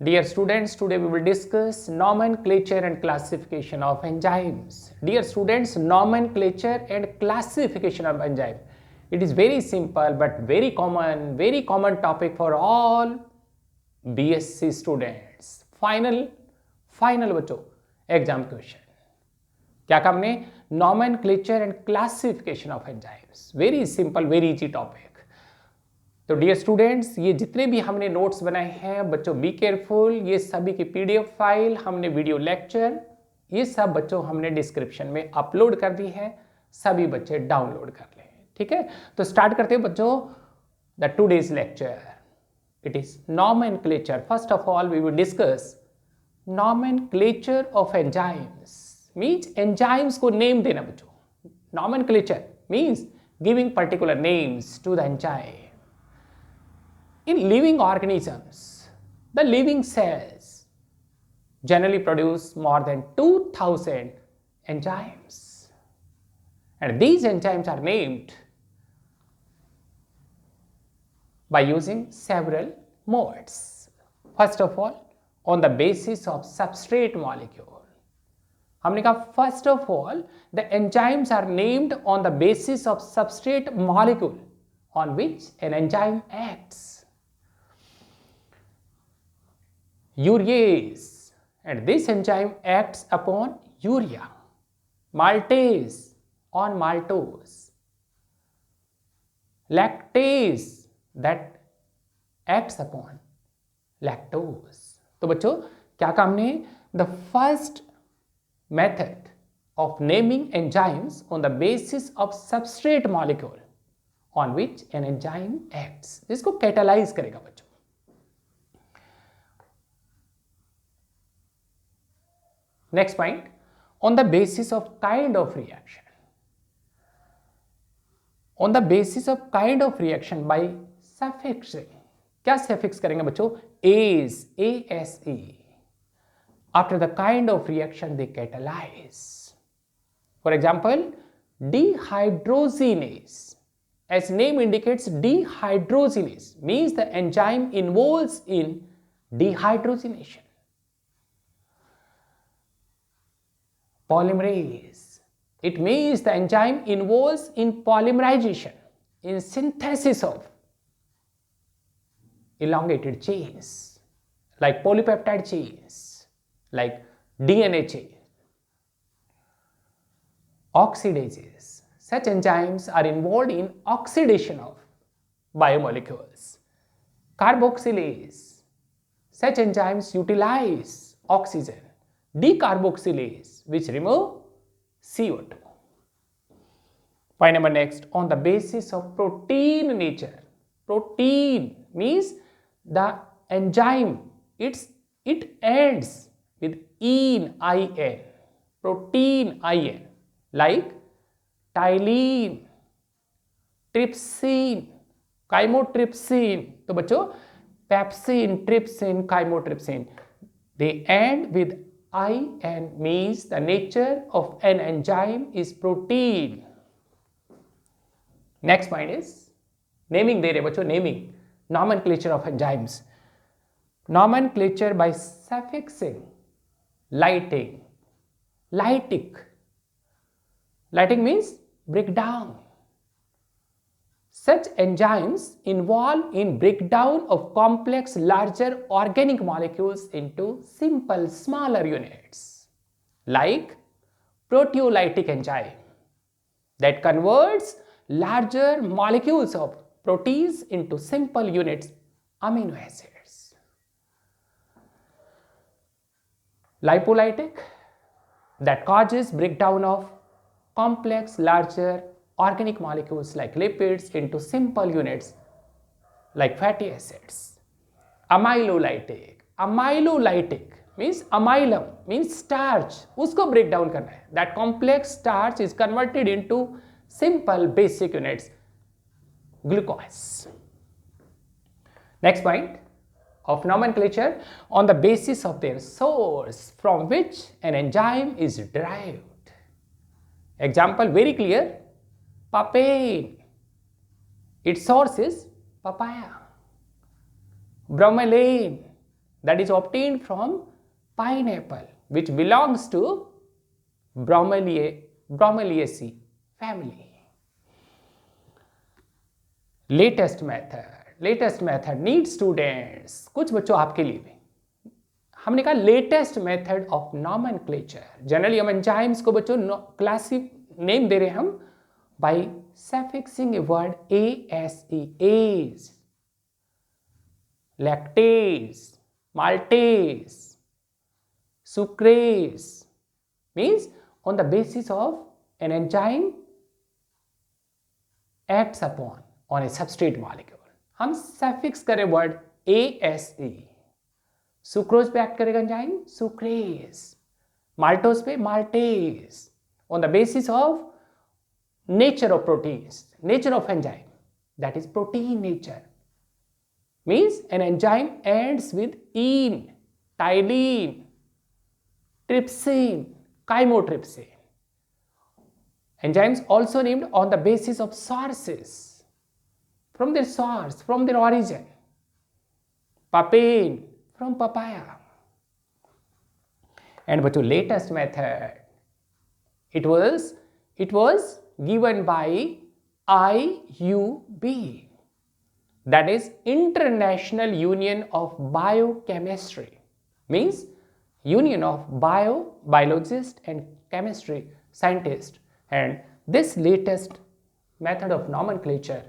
Dear students, today we will discuss nomenclature and classification of enzymes. Dear students, nomenclature and classification of enzyme. It is very simple but very common topic for all BSc students. Final बच्चों exam question क्या काम ने nomenclature and classification of enzymes. Very simple, very easy topic. तो dear students, ये जितने भी हमने notes बनाए हैं बच्चों, बी केयरफुल, ये सभी की पीडीएफ फाइल, हमने वीडियो लेक्चर, ये सब बच्चों हमने डिस्क्रिप्शन में अपलोड कर दी है, सभी बच्चे डाउनलोड कर लें. ठीक है, तो स्टार्ट करते हैं बच्चों the today's lecture. It is nomenclature. First of all we will discuss nomenclature of enzymes. Means enzymes को नेम देना बच्चों. Nomenclature means giving particular names to the enzyme. In living organisms, the living cells generally produce more than 2000 enzymes, and these enzymes are named by using several modes. First of all, on the basis of substrate molecule. हमने कहा first of all, the enzymes are named on the basis of substrate molecule on which an enzyme acts. Urease, and this enzyme acts upon urea. Maltase on maltose. Lactase that acts upon lactose. तो बच्चों क्या काम ने? The first method of naming enzymes on the basis of substrate molecule on which an enzyme acts. इसको catalyze करेगा बच्चों. Next point, on the basis of kind of reaction. On the basis of kind of reaction by suffixing. क्या suffix करेंगे बच्चों? Ase, A-S-E. After the kind of reaction they catalyze. For example, dehydrogenase. As name indicates, dehydrogenase means the enzyme involves in dehydrogenation. Polymerase. It means the enzyme involves in polymerization, in synthesis of elongated chains, like polypeptide chains, like DNA chain. Oxidases. Such enzymes are involved in oxidation of biomolecules. Carboxylase. Such enzymes utilize oxygen. Decarboxylase, which remove CO2. Point number next, on the basis of protein nature. Protein means the enzyme, it ends with -in, I-N. Protein, I-N, like tyline, trypsin, chymotrypsin. तो बच्चों pepsin, trypsin, chymotrypsin, they end with I-N, means the nature of an enzyme is protein. Next point is naming. दे रहे बच्चों, naming, nomenclature of enzymes. Nomenclature by suffixing, lytic. Lytic means breakdown. Such enzymes involve in breakdown of complex larger organic molecules into simple smaller units, like proteolytic enzyme that converts larger molecules of proteins into simple units, amino acids. Lipolytic that causes breakdown of complex larger organic molecules like lipids into simple units like fatty acids. Amylolytic means amylum means starch, उसको break down करना है. That complex starch is converted into simple basic units, glucose. Next point of nomenclature, on the basis of their source from which an enzyme is derived. Example very clear. Papain, its source is papaya. Bromelain, that is obtained from pineapple, which belongs to Bromeliaceae family. Latest method NEET students, कुछ बच्चों आपके लिए भी हमने कहा latest method of nomenclature. Generally हम enzymes को बच्चों क्लासिक नेम दे रहे हैं हम by suffixing a word ASE, ase, lactase, maltase, sucrase, means on the basis of an enzyme acts upon on a substrate molecule. हम सफिक्स करें word ASE. Sucrose पे एक्ट करेगा एंजाइम सुक्रेज, माल्टोज पे maltase, on the basis of nature of proteins, nature of enzyme, that is protein nature, means an enzyme ends with ene, tylene, trypsin, chymotrypsin. Enzymes also named on the basis of sources, from their source, from their origin. Papain from papaya. And but to latest method, it was given by IUB, that is International Union of Biochemistry, means union of biologists and chemistry scientists. And this latest method of nomenclature,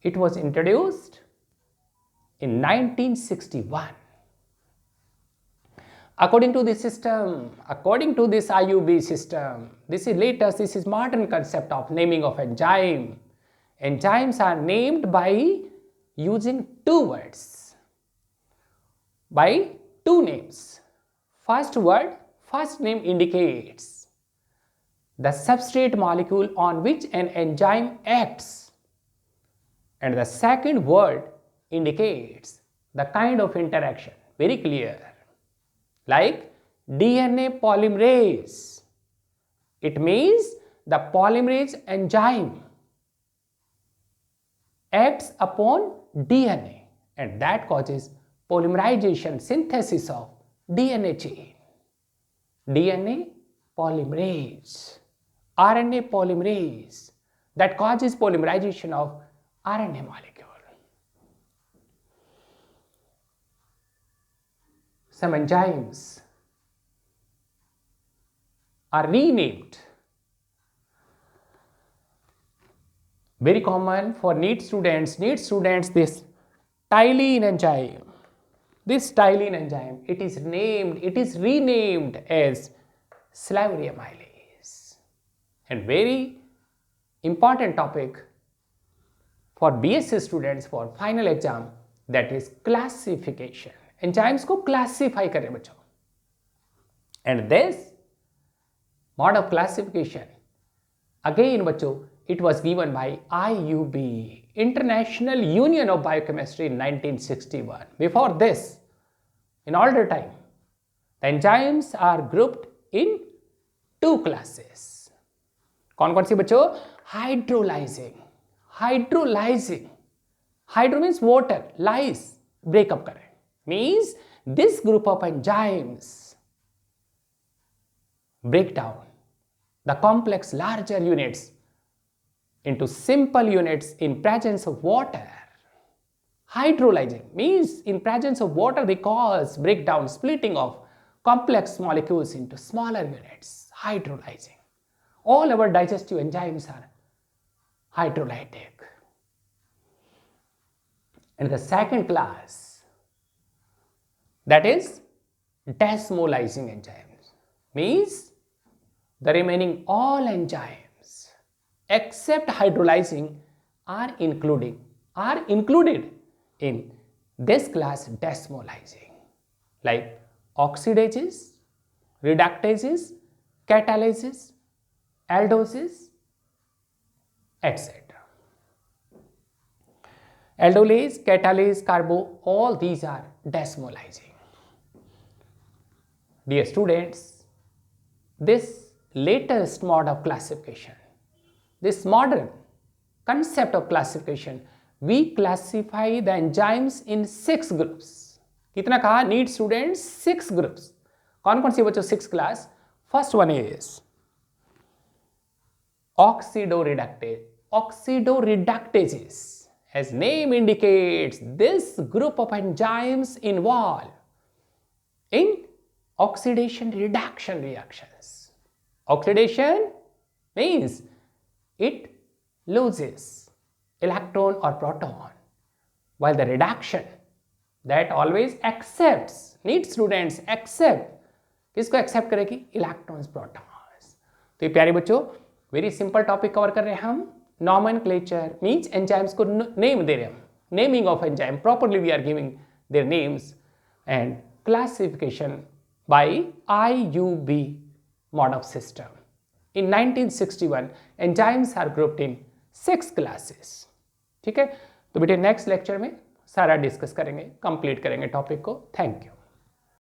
it was introduced in 1961. According to this system, according to this IUB system, this is latest, this is modern concept of naming of enzyme. Enzymes are named by using two words, by two names. First word, first name indicates the substrate molecule on which an enzyme acts, and the second word indicates the kind of interaction. Very clear. Like DNA polymerase, it means the polymerase enzyme acts upon DNA, and that causes polymerization, synthesis of DNA chain. DNA polymerase, RNA polymerase, that causes polymerization of RNA molecule. Some enzymes are renamed. Very common for NEET students, this tylene enzyme. This tylene enzyme, it is renamed as salivary amylase. And very important topic for BSc students for final exam, that is classification. Enzymes को classify करें बच्चों. And this mode of classification, again बच्चों, it was given by IUB, International Union of Biochemistry, in 1961. Before this, in older time, the enzymes are grouped in two classes. कौन सी बच्चों? Hydrolyzing. Hydro means water, lyse, break up करें. Means this group of enzymes break down the complex larger units into simple units in presence of water. Hydrolyzing means in presence of water they cause breakdown, splitting of complex molecules into smaller units. Hydrolyzing. All our digestive enzymes are hydrolytic. And the second class, that is desmolizing enzymes, means the remaining all enzymes except hydrolyzing are included in this class desmolizing, like oxidases, reductases, catalases, aldoses, etc. Aldolase, catalase, carbo, all these are desmolizing. Dear students, this latest mode of classification, this modern concept of classification, we classify the enzymes in 6 groups. कितना कहा? NEET students 6 groups. कौन कौन सी बच्चों? 6 class. First one is oxidoreductase. Oxidoreductases, as name indicates, this group of enzymes involved in oxidation reduction reactions. Oxidation means it loses electron or proton, while the reduction that always accepts. NEET students accept. किसको accept करेगी? Electrons, protons. तो ये प्यारे बच्चों very simple topic cover कर रहे हैं हम. नॉमेनक्लेचर मीन्स एंजाइम्स को नेम दे रहे हैं हम. Naming of enzyme properly we are giving their names. And classification by IUB mode of system. In 1961 enzymes are grouped in 6 classes. ठीक है, तो बेटे नेक्स्ट लेक्चर में सारा डिस्कस करेंगे, कंप्लीट करेंगे टॉपिक को. Thank you.